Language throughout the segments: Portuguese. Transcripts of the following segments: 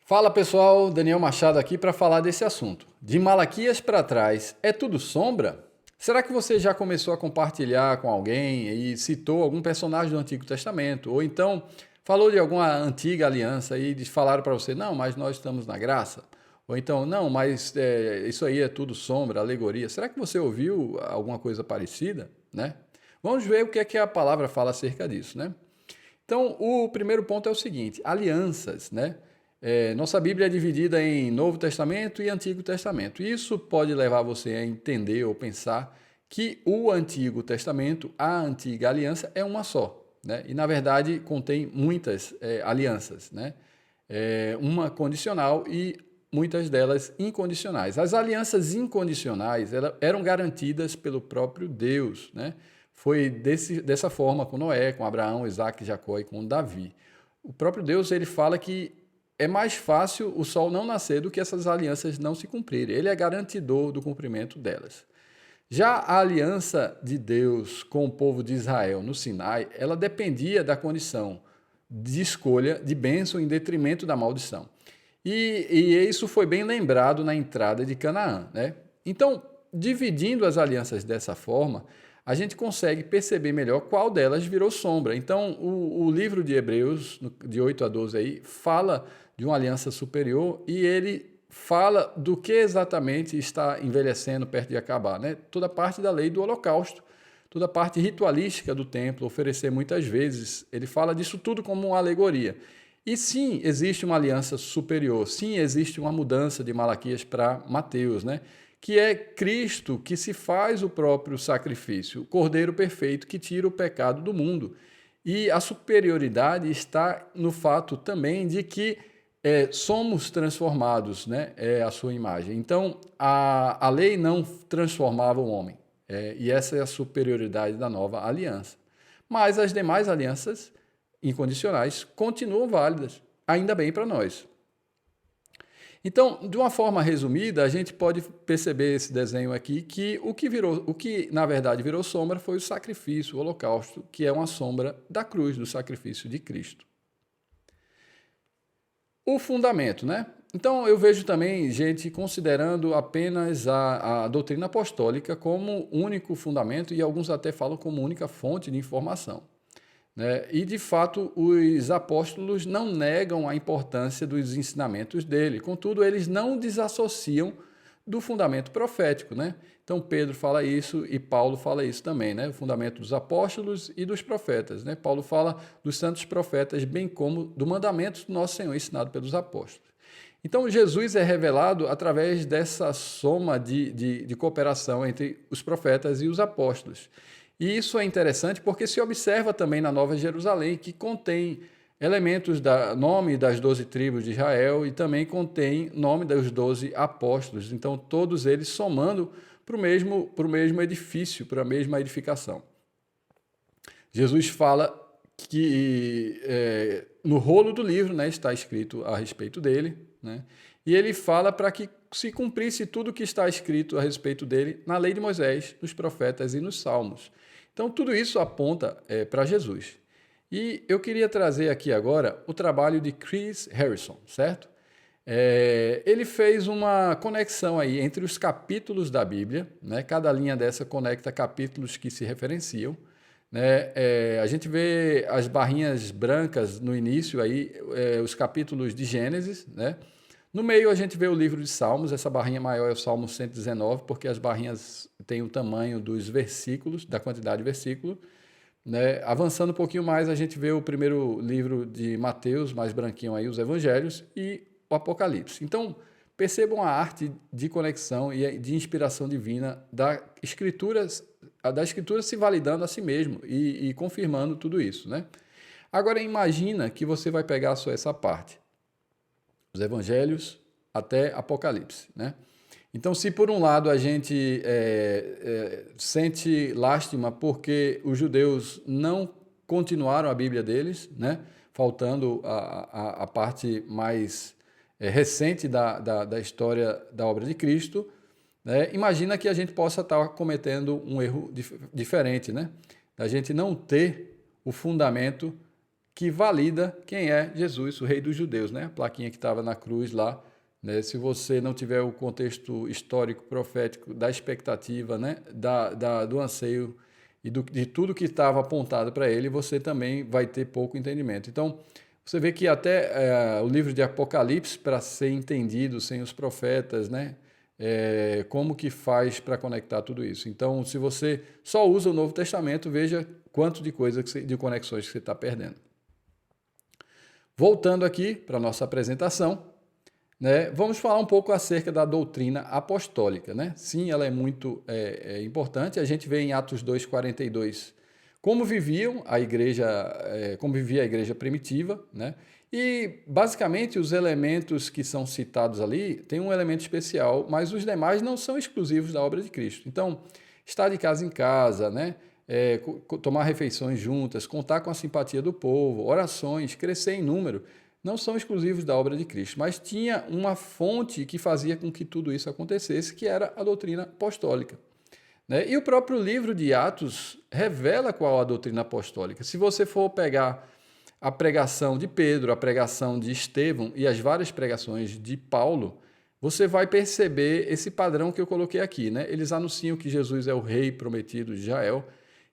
Fala pessoal, Daniel Machado aqui para falar desse assunto. De Malaquias para trás, é tudo sombra? Será que você já começou a compartilhar com alguém e citou algum personagem do Antigo Testamento? Ou então falou de alguma antiga aliança e falaram para você, não, mas nós estamos na graça? Ou então, não, mas isso aí é tudo sombra, alegoria. Será que você ouviu alguma coisa parecida, né? Vamos ver o que é que a palavra fala acerca disso, né? Então, o primeiro ponto é o seguinte: alianças, né? Nossa Bíblia é dividida em Novo Testamento e Antigo Testamento. Isso pode levar você a entender ou pensar que o Antigo Testamento, a antiga aliança, é uma só, né? E na verdade contém muitas alianças, né? Uma condicional e muitas delas incondicionais. As alianças incondicionais eram garantidas pelo próprio Deus, né? Foi dessa forma com Noé, com Abraão, Isaac, Jacó e com Davi. O próprio Deus ele fala que é mais fácil o sol não nascer do que essas alianças não se cumprirem. Ele é garantidor do cumprimento delas. Já a aliança de Deus com o povo de Israel no Sinai, ela dependia da condição de escolha de bênção em detrimento da maldição. E isso foi bem lembrado na entrada de Canaã, né? Então, dividindo as alianças dessa forma, a gente consegue perceber melhor qual delas virou sombra. Então, o livro de Hebreus, de 8 a 12 aí, fala de uma aliança superior e ele fala do que exatamente está envelhecendo perto de acabar, né? Toda a parte da lei do holocausto, toda a parte ritualística do templo, oferecer muitas vezes, ele fala disso tudo como uma alegoria. E sim, existe uma aliança superior, sim, existe uma mudança de Malaquias para Mateus, né? Que é Cristo que se faz o próprio sacrifício, o Cordeiro perfeito que tira o pecado do mundo. E a superioridade está no fato também de que somos transformados, né, à sua imagem. Então, a lei não transformava o homem, e essa é a superioridade da nova aliança. Mas as demais alianças incondicionais continuam válidas, ainda bem para nós. Então, de uma forma resumida, a gente pode perceber esse desenho aqui que o que na verdade virou sombra foi o sacrifício, o holocausto, que é uma sombra da cruz, do sacrifício de Cristo. O fundamento, né? Então, eu vejo também gente considerando apenas a doutrina apostólica como único fundamento e alguns até falam como única fonte de informação, né? E, de fato, os apóstolos não negam a importância dos ensinamentos dele, contudo, eles não desassociam do fundamento profético, né? Então, Pedro fala isso e Paulo fala isso também, né? O fundamento dos apóstolos e dos profetas, né? Paulo fala dos santos profetas, bem como do mandamento do nosso Senhor ensinado pelos apóstolos. Então, Jesus é revelado através dessa soma de cooperação entre os profetas e os apóstolos. E isso é interessante porque se observa também na Nova Jerusalém, que contém elementos da nome das 12 tribos de Israel e também contém nome dos 12 apóstolos. Então, todos eles somando para o mesmo edifício, para a mesma edificação. Jesus fala que no rolo do livro, né, está escrito a respeito dele, né, e ele fala para que se cumprisse tudo o que está escrito a respeito dele na lei de Moisés, nos profetas e nos salmos. Então, tudo isso aponta para Jesus. E eu queria trazer aqui agora o trabalho de Chris Harrison, certo? Ele fez uma conexão aí entre os capítulos da Bíblia, né? Cada linha dessa conecta capítulos que se referenciam, né? A gente vê as barrinhas brancas no início aí, os capítulos de Gênesis, né? No meio a gente vê o livro de Salmos, essa barrinha maior é o Salmo 119, porque as barrinhas têm o tamanho dos versículos, da quantidade de versículo, né? Avançando um pouquinho mais, a gente vê o primeiro livro de Mateus, mais branquinho aí, os Evangelhos, e o Apocalipse. Então, percebam a arte de conexão e de inspiração divina da Escritura se validando a si mesmo e confirmando tudo isso, né? Agora, imagina que você vai pegar só essa parte, os Evangelhos até Apocalipse, né? Então, se por um lado a gente sente lástima porque os judeus não continuaram a Bíblia deles, né? Faltando a parte mais recente da história da obra de Cristo, né? Imagina que a gente possa estar cometendo um erro diferente, né? A gente não ter o fundamento que valida quem é Jesus, o rei dos judeus, né? A plaquinha que estava na cruz lá, né? Se você não tiver o contexto histórico, profético, da expectativa, né? Do anseio e de tudo que estava apontado para ele, você também vai ter pouco entendimento. Então, você vê que até o livro de Apocalipse, para ser entendido sem os profetas, né? Como que faz para conectar tudo isso? Então, se você só usa o Novo Testamento, veja quanto de de conexões que você está perdendo. Voltando aqui para a nossa apresentação, né, vamos falar um pouco acerca da doutrina apostólica. Né? Sim, ela é muito importante. A gente vê em Atos 2,42 como viviam a igreja, como vivia a igreja primitiva, né? E basicamente os elementos que são citados ali têm um elemento especial, mas os demais não são exclusivos da obra de Cristo. Então, estar de casa em casa, né? Tomar refeições juntas, contar com a simpatia do povo, orações, crescer em número, não são exclusivos da obra de Cristo, mas tinha uma fonte que fazia com que tudo isso acontecesse, que era a doutrina apostólica. Né? E o próprio livro de Atos revela qual a doutrina apostólica. Se você for pegar a pregação de Pedro, a pregação de Estevão e as várias pregações de Paulo, você vai perceber esse padrão que eu coloquei aqui. Né? Eles anunciam que Jesus é o rei prometido de Israel,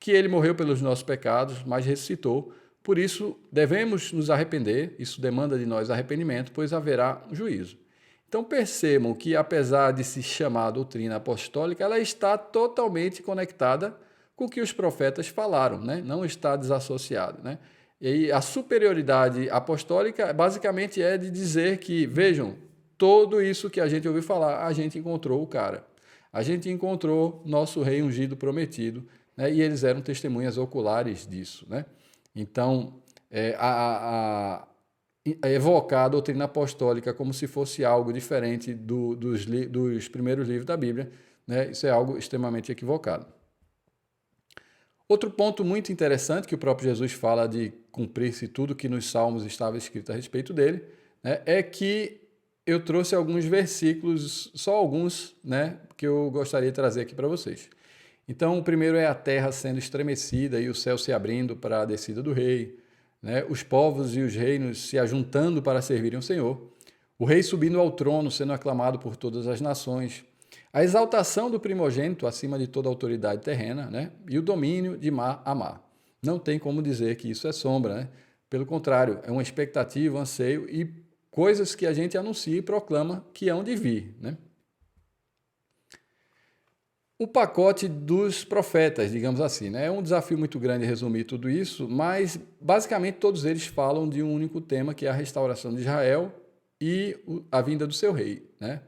que ele morreu pelos nossos pecados, mas ressuscitou. Por isso, devemos nos arrepender, isso demanda de nós arrependimento, pois haverá um juízo. Então, percebam que, apesar de se chamar doutrina apostólica, ela está totalmente conectada com o que os profetas falaram, né? Não está desassociada. Né? E a superioridade apostólica, basicamente, é de dizer que, vejam, tudo isso que a gente ouviu falar, a gente encontrou o cara. A gente encontrou nosso rei ungido prometido, né? E eles eram testemunhas oculares disso. Né? Então, evocar a doutrina apostólica como se fosse algo diferente dos primeiros livros da Bíblia, né? Isso é algo extremamente equivocado. Outro ponto muito interessante que o próprio Jesus fala de cumprir-se tudo que nos Salmos estava escrito a respeito dele, né? É que eu trouxe alguns versículos, só alguns, né? Que eu gostaria de trazer aqui para vocês. Então, o primeiro é a terra sendo estremecida e o céu se abrindo para a descida do rei, né? Os povos e os reinos se ajuntando para servirem o Senhor, o rei subindo ao trono, sendo aclamado por todas as nações, a exaltação do primogênito acima de toda autoridade terrena, né? E o domínio de mar a mar. Não tem como dizer que isso é sombra, né? Pelo contrário, é uma expectativa, um anseio e coisas que a gente anuncia e proclama que hão de vir, né? O pacote dos profetas, digamos assim, né? É um desafio muito grande resumir tudo isso, mas basicamente todos eles falam de um único tema, que é a restauração de Israel e a vinda do seu rei, né?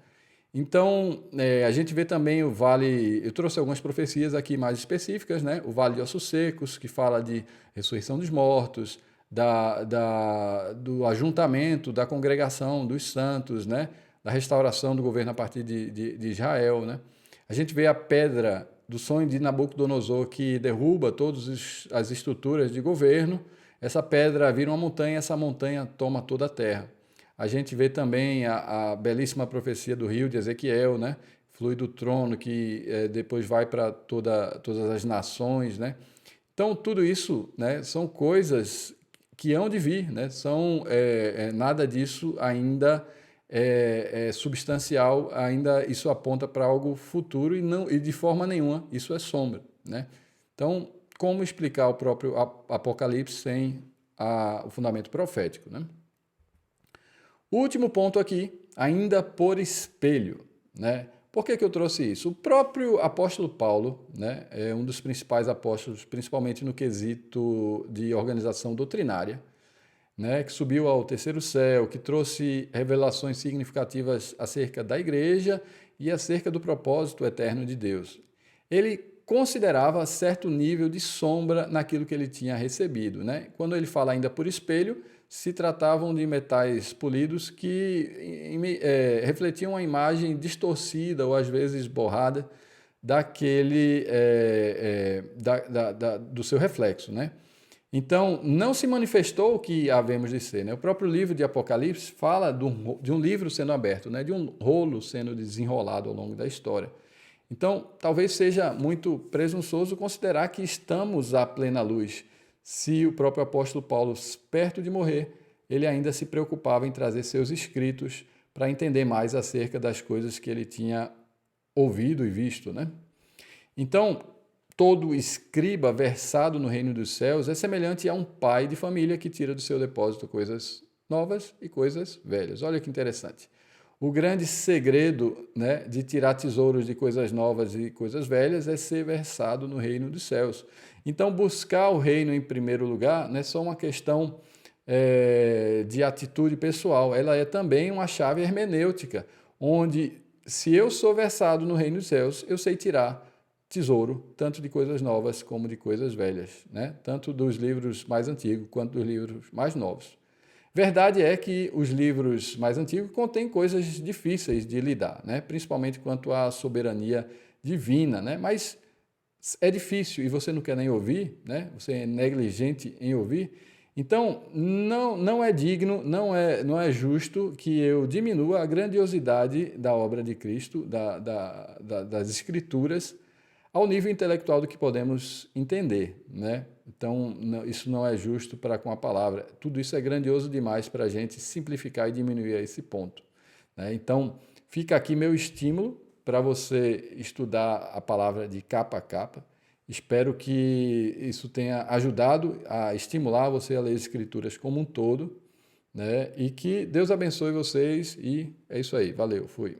Então, a gente vê também o vale, eu trouxe algumas profecias aqui mais específicas, né? O vale de ossos secos, que fala de ressurreição dos mortos, do ajuntamento, da congregação dos santos, né? Da restauração do governo a partir de Israel, né? A gente vê a pedra do sonho de Nabucodonosor que derruba todas as estruturas de governo. Essa pedra vira uma montanha, essa montanha toma toda a terra. A gente vê também a belíssima profecia do rio de Ezequiel, né? Flui do trono que depois vai para todas as nações, né? Então, tudo isso, né, são coisas que hão de vir, né? Nada disso ainda é substancial, ainda isso aponta para algo futuro e de forma nenhuma isso é sombra, né? Então, como explicar o próprio Apocalipse sem o fundamento profético, né? O último ponto aqui, ainda por espelho, né? Por que eu trouxe isso? O próprio apóstolo Paulo, né, é um dos principais apóstolos, principalmente no quesito de organização doutrinária, né, que subiu ao terceiro céu, que trouxe revelações significativas acerca da igreja e acerca do propósito eterno de Deus. Ele considerava certo nível de sombra naquilo que ele tinha recebido, né? Quando ele fala ainda por espelho, se tratavam de metais polidos que refletiam a imagem distorcida ou às vezes borrada do seu reflexo, né? Então, não se manifestou o que havemos de ser, né? O próprio livro de Apocalipse fala de um livro sendo aberto, né? De um rolo sendo desenrolado ao longo da história. Então, talvez seja muito presunçoso considerar que estamos à plena luz. se o próprio apóstolo Paulo, perto de morrer, ele ainda se preocupava em trazer seus escritos para entender mais acerca das coisas que ele tinha ouvido e visto, né? Então, todo escriba versado no reino dos céus é semelhante a um pai de família que tira do seu depósito coisas novas e coisas velhas. Olha que interessante. O grande segredo, né, de tirar tesouros de coisas novas e coisas velhas é ser versado no reino dos céus. Então, buscar o reino em primeiro lugar não é só uma questão de atitude pessoal, ela é também uma chave hermenêutica, onde, se eu sou versado no reino dos céus, eu sei tirar tesouro, tanto de coisas novas como de coisas velhas, né? Tanto dos livros mais antigos quanto dos livros mais novos. Verdade é que os livros mais antigos contêm coisas difíceis de lidar, né? Principalmente quanto à soberania divina, né? Mas é difícil e você não quer nem ouvir, né? Você é negligente em ouvir. Então, não é digno, não é justo que eu diminua a grandiosidade da obra de Cristo, das Escrituras, ao nível intelectual do que podemos entender, né? Então, isso não é justo para com a palavra. Tudo isso é grandioso demais para a gente simplificar e diminuir a esse ponto, né? Então, fica aqui meu estímulo para você estudar a palavra de capa a capa. Espero que isso tenha ajudado a estimular você a ler as Escrituras como um todo, né? E que Deus abençoe vocês e é isso aí. Valeu, fui.